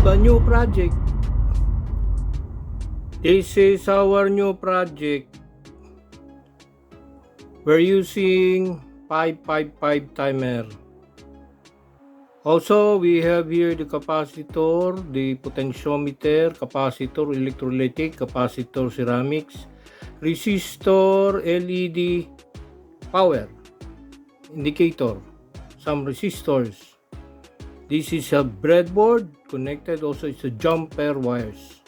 have a new project. This is our new project. We're using 555 timer. Also, we have here the capacitor, the potentiometer, capacitor, electrolytic, capacitor, ceramics, resistor, LED, power, indicator, some resistors. This is a breadboard connected, also it's a jumper wires.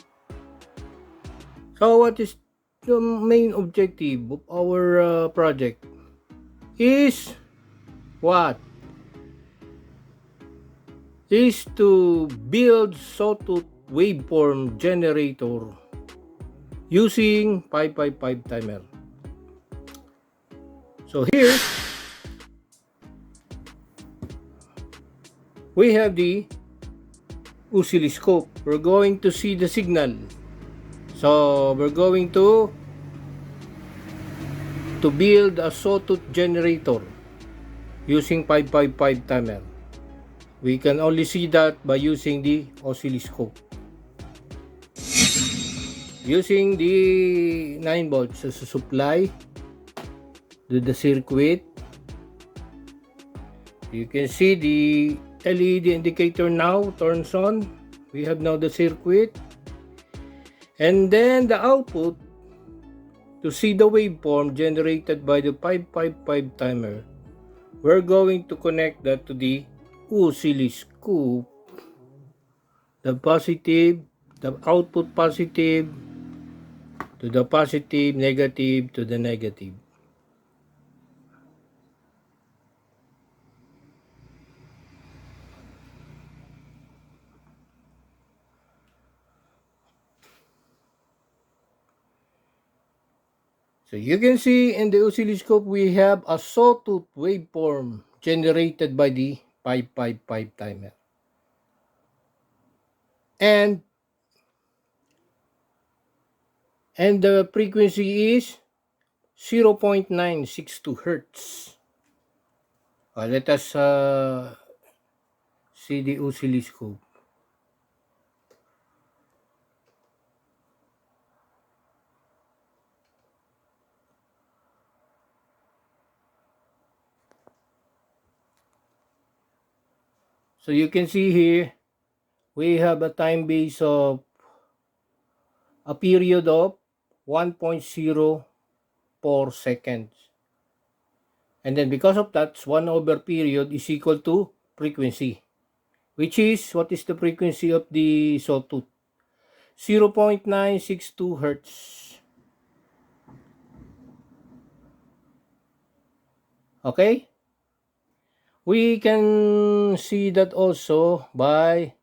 So what is the main objective of our project? Is what? Is to build sawtooth waveform generator using 555 timer. So here we have the oscilloscope. We're going to see the signal. So we're going to build a sawtooth generator using 555 timer. We can only see that by using the oscilloscope. Using the 9 volts as a supply to the circuit. You can see the LED indicator now turns on. We have now the circuit. And then the output to see the waveform generated by the 555 timer. We're going to connect that to the oscilloscope. The positive, the output positive to the positive, negative to the negative. So you can see in the oscilloscope we have a sawtooth waveform generated by the 555 timer. And the frequency is 0.962 Hertz. Let us see the oscilloscope. So you can see here, we have a time base of a period of 1.04 seconds. And then because of that, 1 over period is equal to frequency. Which is, what is the frequency of the sawtooth? 0.962 Hertz. Okay? We can see that also by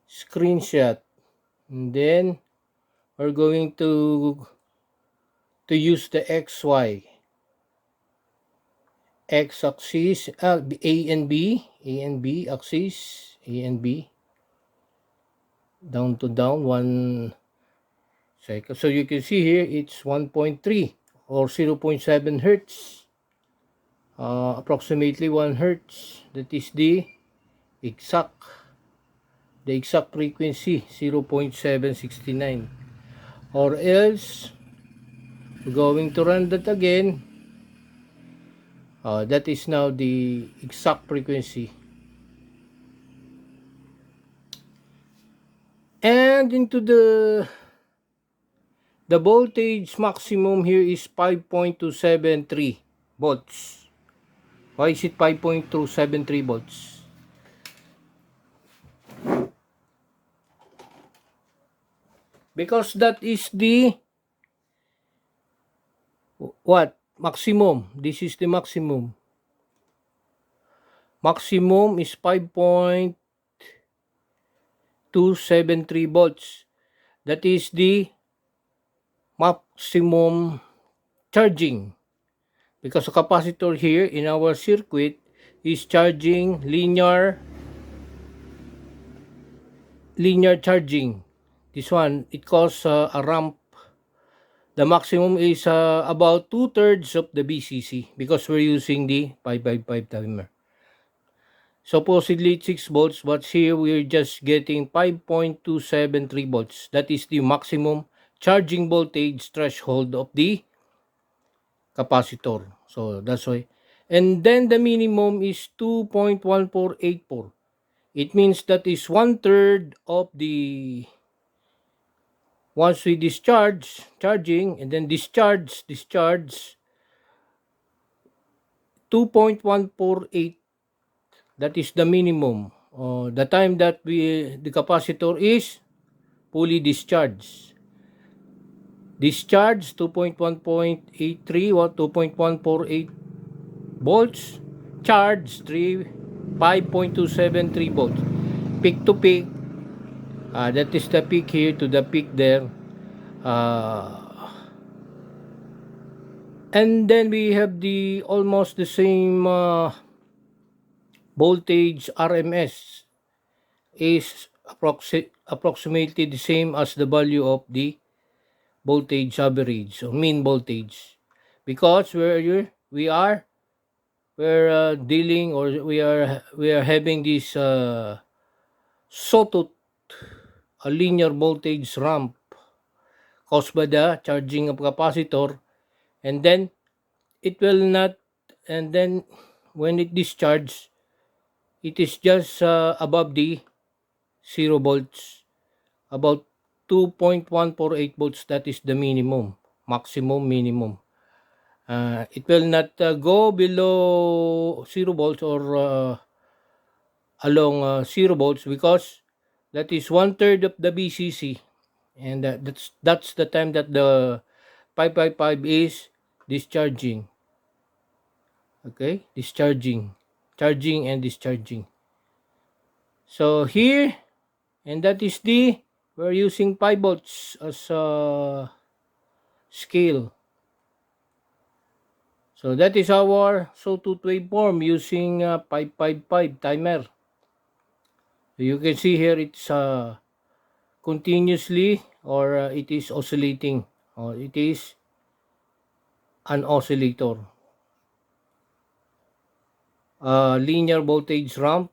screenshot. And then we're going to use the XY. X axis, A and B axis, A and B. Down to down 1 second. So you can see here it's 1.3 or 0.7 Hertz. Approximately 1 Hertz. That is the exact frequency, 0.769. Or else we're going to run that again. That is now the exact frequency. And into the voltage maximum here is 5.273 volts. Why is it 5.273 volts? Because that is the what? Maximum. This is the maximum. Maximum is 5.273 volts. That is the maximum charging. Because the capacitor here in our circuit is charging linear charging. This one, it causes a ramp. The maximum is about 2/3 of the BCC because we're using the 555 timer. Supposedly it's 6 volts, but here we're just getting 5.273 volts. That is the maximum charging voltage threshold of the capacitor. So that's why. And then the minimum is 2.1484. It means that is 1/3 of the, once we charging, and then discharge 2.148. That is the minimum. The time that the capacitor is fully discharged. Discharge 2.1.83 or 2.148 volts. Charge 5.273 volts. Peak to peak, that is the peak here to the peak there. And then we have the almost the same voltage RMS is approximately the same as the value of the voltage average or mean voltage, because we're dealing, or we are having this sawtooth, a linear voltage ramp caused by the charging of capacitor, and then it will not, and then when it discharges, it is just above the 0 volts, about 2.148 volts. That is the minimum, maximum, minimum. It will not go below 0 volts or along 0 volts, because that is 1/3 of the BCC, and that's the time that the 555 is discharging. Okay, charging and discharging. So here, and that is we're using 5 volts as a scale. So that is our sawtooth waveform using 555 timer. So you can see here it's continuously, or it is oscillating, or it is an oscillator. Linear voltage ramp,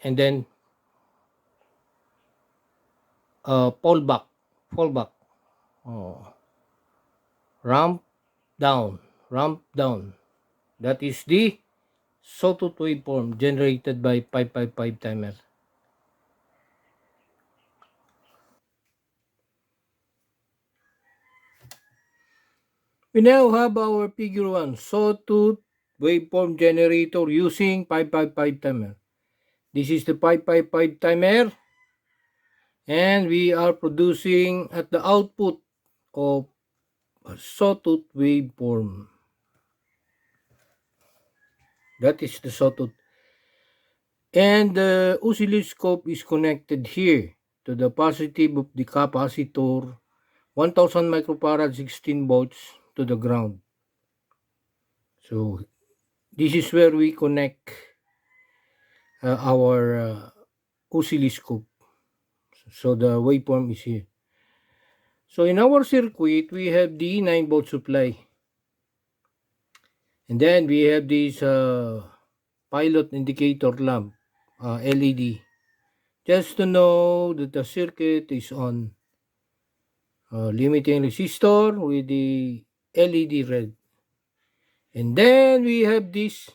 and then fallback, ramp down. That is the sawtooth waveform generated by 555 timer. We now have our figure 1 sawtooth waveform generator using 555 timer. This is the 555 timer, and we are producing at the output of a sawtooth waveform. That is the sawtooth. And the oscilloscope is connected here to the positive of the capacitor, 1000 microfarad, 16 volts, to the ground. So this is where we connect our oscilloscope. So the waveform is here. So in our circuit, we have the 9 volt supply. And then we have this pilot indicator lamp, LED. Just to know that the circuit is on. Limiting resistor with the LED red. And then we have this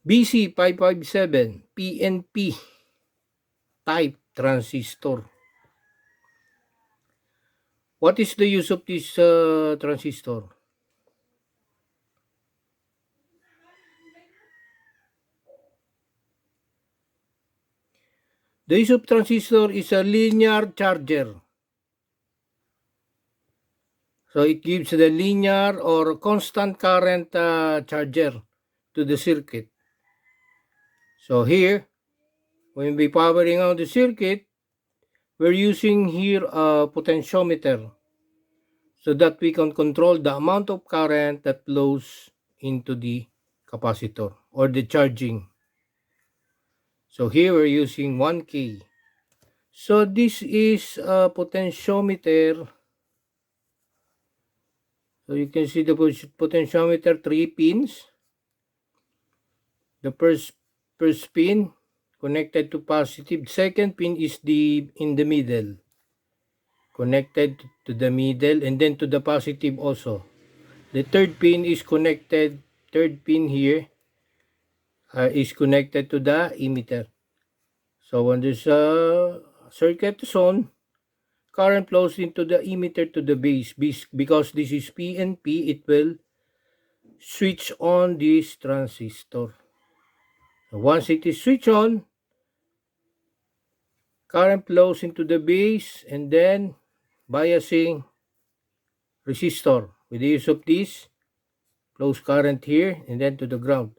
BC557 PNP type transistor. What is the use of this transistor? The use of transistor is a linear charger. So it gives the linear or constant current charger to the circuit. So here, when we powering on the circuit, we're using here a potentiometer, so that we can control the amount of current that flows into the capacitor or the charging. So here we're using 1K. So this is a potentiometer So you can see the potentiometer, 3 pins. The first pin connected to positive. Second pin is in the middle, connected to the middle, and then to the positive also. The third pin is connected. Third pin here is connected to the emitter. So when this circuit is on, current flows into the emitter to the base. Because this is PNP, it will switch on this transistor. So once it is switched on, current flows into the base and then biasing resistor. With the use of this, flows current here and then to the ground.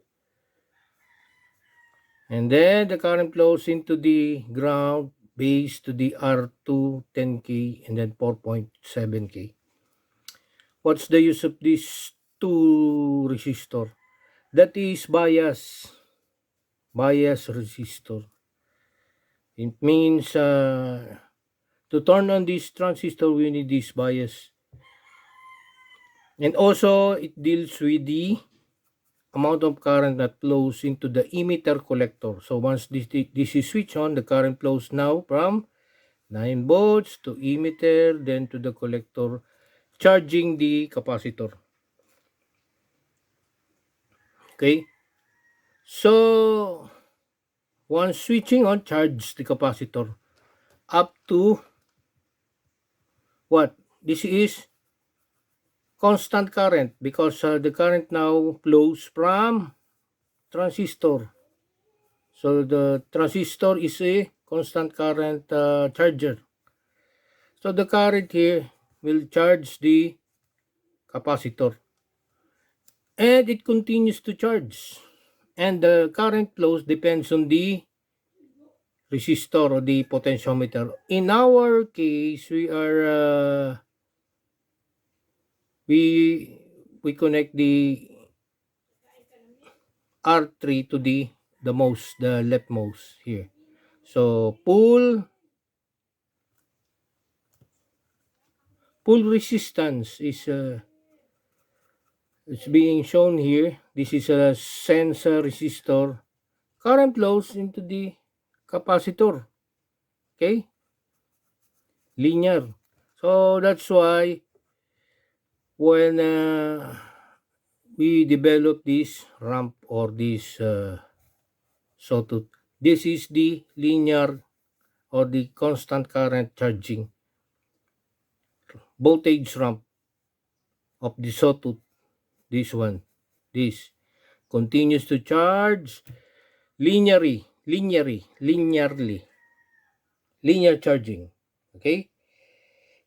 And then the current flows into the ground base to the R2 10K and then 4.7K. What's the use of these two resistor? That is bias resistor. It means to turn on this transistor, we need this bias. And also, it deals with the amount of current that flows into the emitter collector. So once this is switched on, the current flows now from 9 volts to emitter, then to the collector, charging the capacitor. Okay? So, once switching on, charge the capacitor up to what? This is constant current because the current now flows from transistor. So the transistor is a constant current charger. So the current here will charge the capacitor. And it continues to charge. And the current flows depends on the resistor or the potentiometer. In our case, we connect the R3 to the leftmost here. So pull resistance is it's being shown here. This is a sensor resistor. Current flows into the capacitor. Okay? Linear. So that's why when we develop this ramp or this sawtooth, this is the linear or the constant current charging voltage ramp of the sawtooth. This one, this continues to charge linear charging. Okay,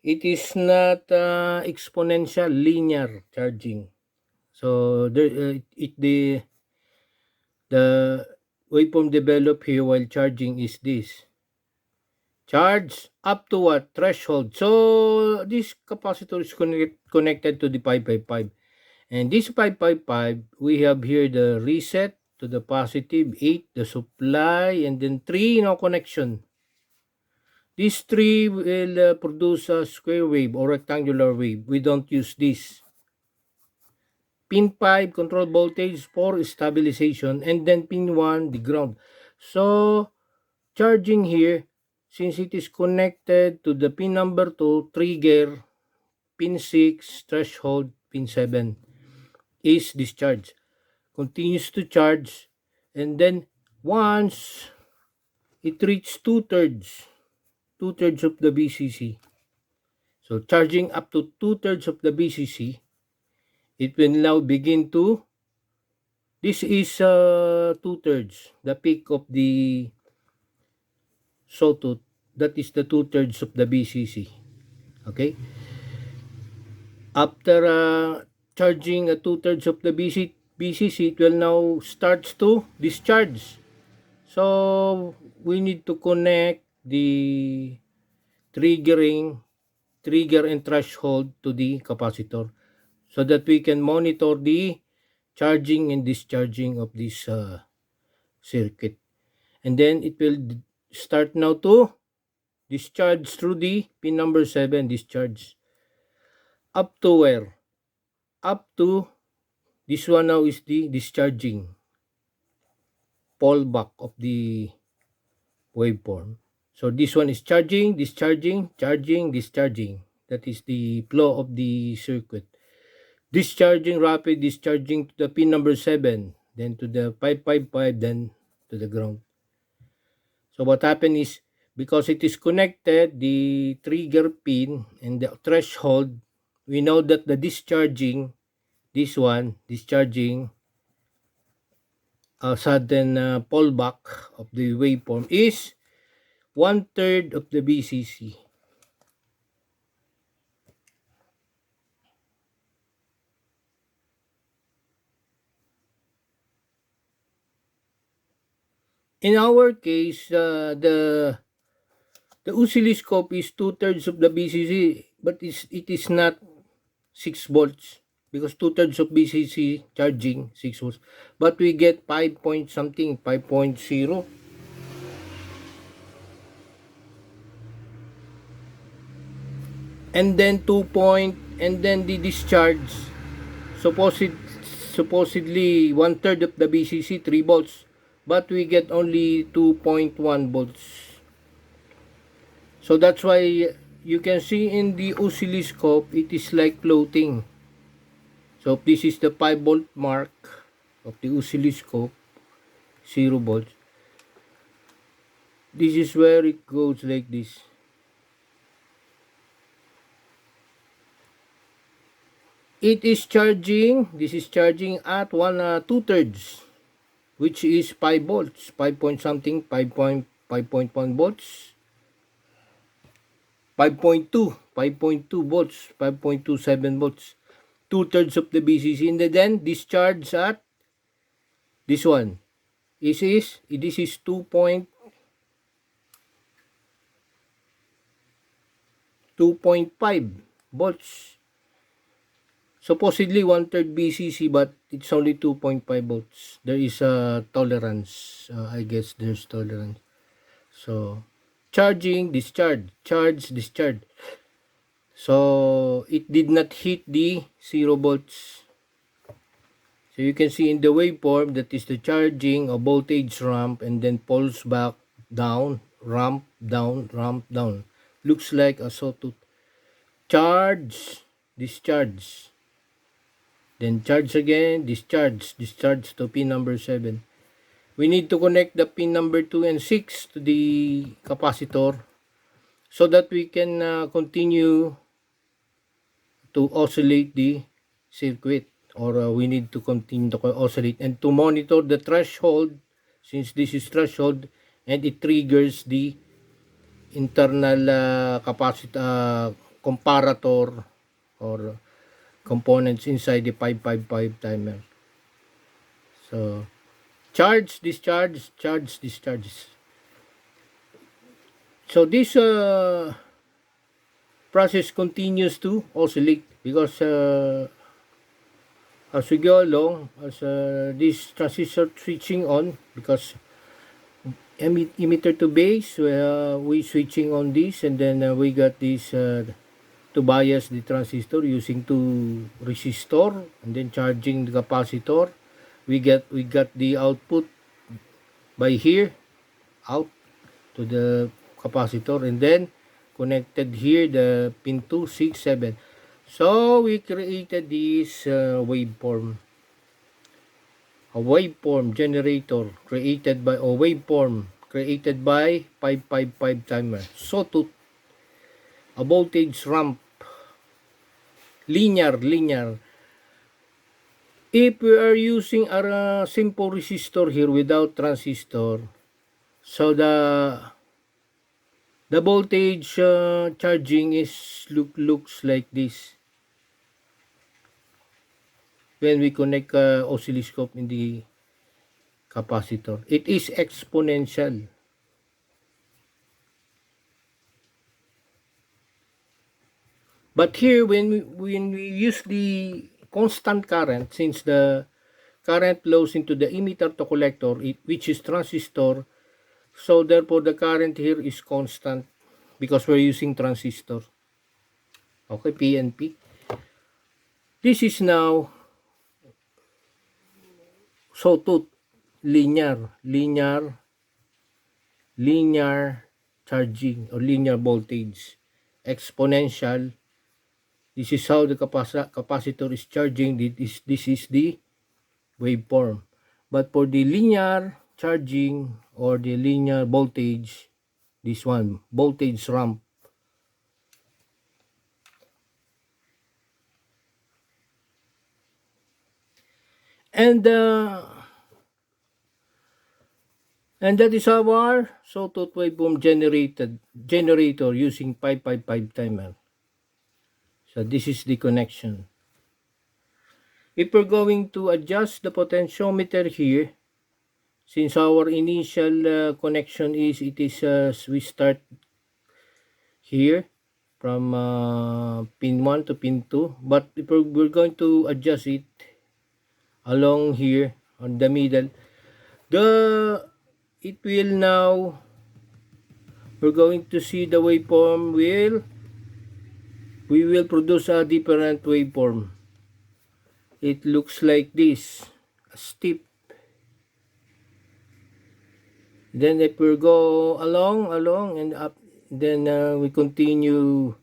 it is not exponential, linear charging. So there the waveform developed here while charging is this. Charge up to what? Threshold. So this capacitor is connected to the 555. And this 555, we have here the reset to the positive, 8, the supply, and then 3, no connection. These 3 will produce a square wave or rectangular wave. We don't use this. Pin 5, control voltage, 4, stabilization, and then pin 1, the ground. So, charging here, since it is connected to the pin number 2, trigger, pin 6, threshold, pin 7, is discharged. Continues to charge, and then once it reaches 2/3 of the BCC, so charging up to 2/3 of the BCC, it will now begin to, this is 2/3, the peak of the sawtooth, that is the 2/3 of the BCC. Okay, after charging 2/3 of the BCC, it will now starts to discharge. So we need to connect the trigger and threshold to the capacitor so that we can monitor the charging and discharging of this circuit. And then it will start now to discharge through the pin number 7, discharge up to where? up to this one now is the discharging fallback of the waveform. So this one is charging, discharging, charging, discharging. That is the flow of the circuit. Discharging, rapid discharging to the pin number 7, then to the 555, then to the ground. So what happened is, because it is connected, the trigger pin and the threshold, we know that the discharging, this one, discharging, sudden pullback of the waveform is 1/3 of the BCC. In our case, the oscilloscope is 2/3 of the BCC, but it is not 6 volts, because 2/3 of BCC charging 6 volts, but we get 5 point something, 5.0. And then 2 point, and then the discharge, supposedly 1/3 of the BCC, 3 volts, but we get only 2.1 volts. So that's why you can see in the oscilloscope, it is like floating. So if this is the 5 volt mark of the oscilloscope, 0 volts, this is where it goes like this. It is charging, this is charging at 2/3, which is 5 volts, 5 point something, 5.1 volts, 5.2 volts, 5.27 volts, 2/3 of the BCC, and then discharge at this one. This is 2.5 volts. Supposedly 1/3 BCC, but it's only 2.5 volts. There is a tolerance. I guess there's tolerance. So, charging, discharge, charge, discharge. So, it did not hit the 0 volts. So, you can see in the waveform, that is the charging, a voltage ramp, and then pulls back, down, ramp, down, ramp, down. Looks like a sawtooth. Charge, discharge. Then charge again, discharge to pin number 7. We need to connect the pin number 2 and 6 to the capacitor, so that we can continue to oscillate the circuit, or we need to continue to oscillate and to monitor the threshold, since this is threshold, and it triggers the internal capacitor, comparator, or components inside the 555 timer. So, charge, discharge, charge, discharge. So, this process continues to oscillate, because as we go along, as this transistor switching on, because emitter to base, we switching on this, and then we got this to bias the transistor using 2 resistor, and then charging the capacitor. We got the output by here, out to the capacitor, and then connected here the pin 2, 6, 7. So we created this waveform, a waveform generator created by, a waveform created by 555 timer, sawtooth, a voltage ramp, linear. If we are using a simple resistor here without transistor, so the voltage charging is looks like this when we connect oscilloscope in the capacitor. It is exponential. But here, when we use the constant current, since the current flows into the emitter to collector, which is transistor, so therefore the current here is constant, because we're using transistor. Okay, PNP. This is now sawtooth linear charging or linear voltage. Exponential, this is how the capacitor is charging. This is the waveform. But for the linear charging or the linear voltage, this one, voltage ramp. And that is our sawtooth waveform generator using 555 timer. So this is the connection. If we're going to adjust the potentiometer here, since our initial connection is, we start here from pin 1 to pin 2, but if we're going to adjust it along here on the middle, it will now, we're going to see the waveform we will produce a different waveform. It looks like this, a steep. Then if we go along and up, then we continue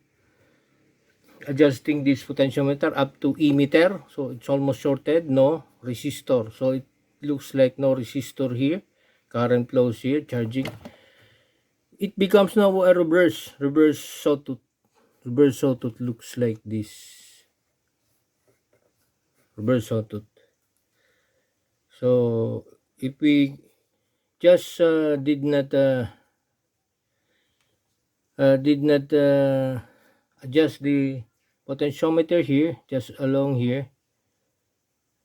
adjusting this potentiometer up to emitter. So it's almost shorted, no resistor. So it looks like no resistor here. Current flows here, charging. It becomes now a reverse sawtooth. Reverse sawtooth looks like this. Reverse sawtooth. So if we just did not adjust the potentiometer here, just along here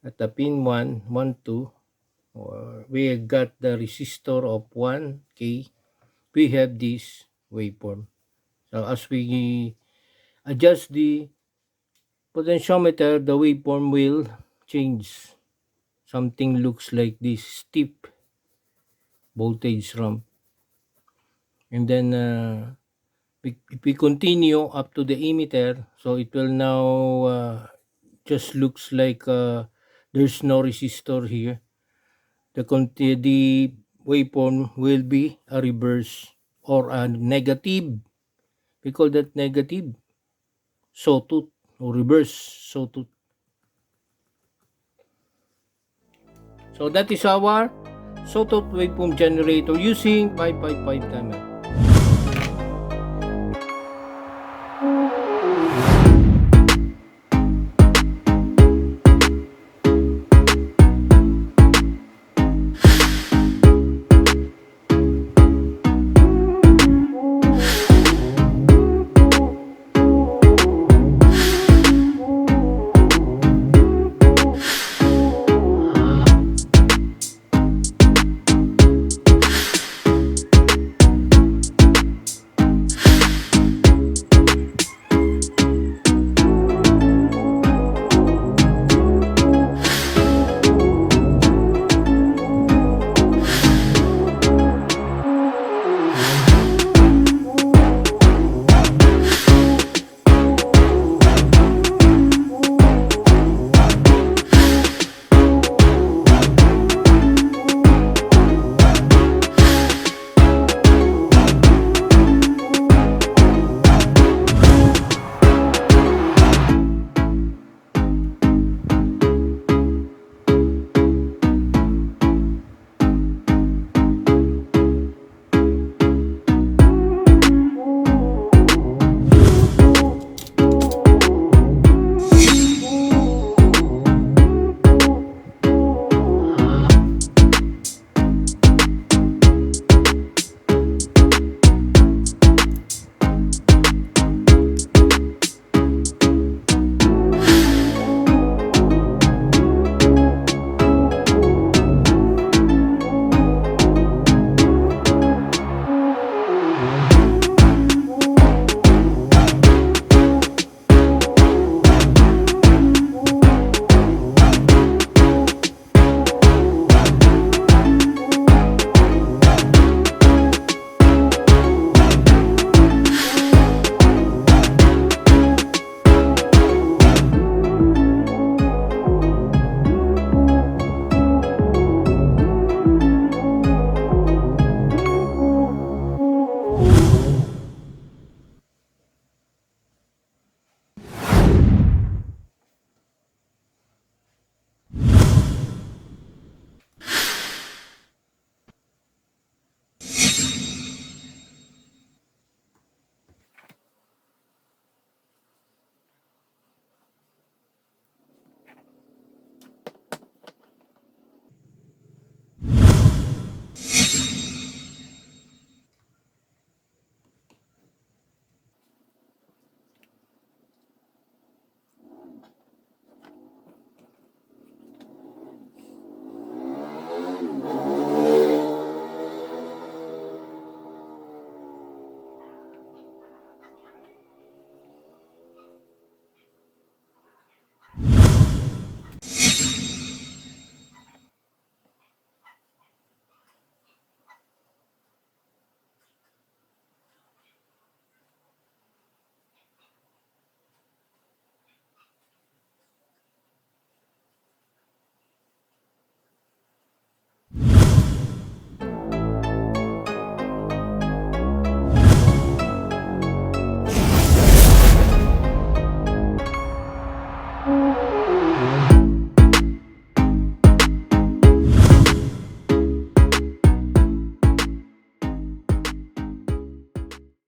at the pin 1, 1, 2, or we got the resistor of 1K, we have this waveform. So as we adjust the potentiometer, the waveform will change. Something looks like this steep voltage ramp. And then if we continue up to the emitter, so it will now just looks like there's no resistor here. The waveform will be a reverse or a negative. We call that negative sawtooth or reverse sawtooth. So that is our sawtooth waveform generator using 555 timer.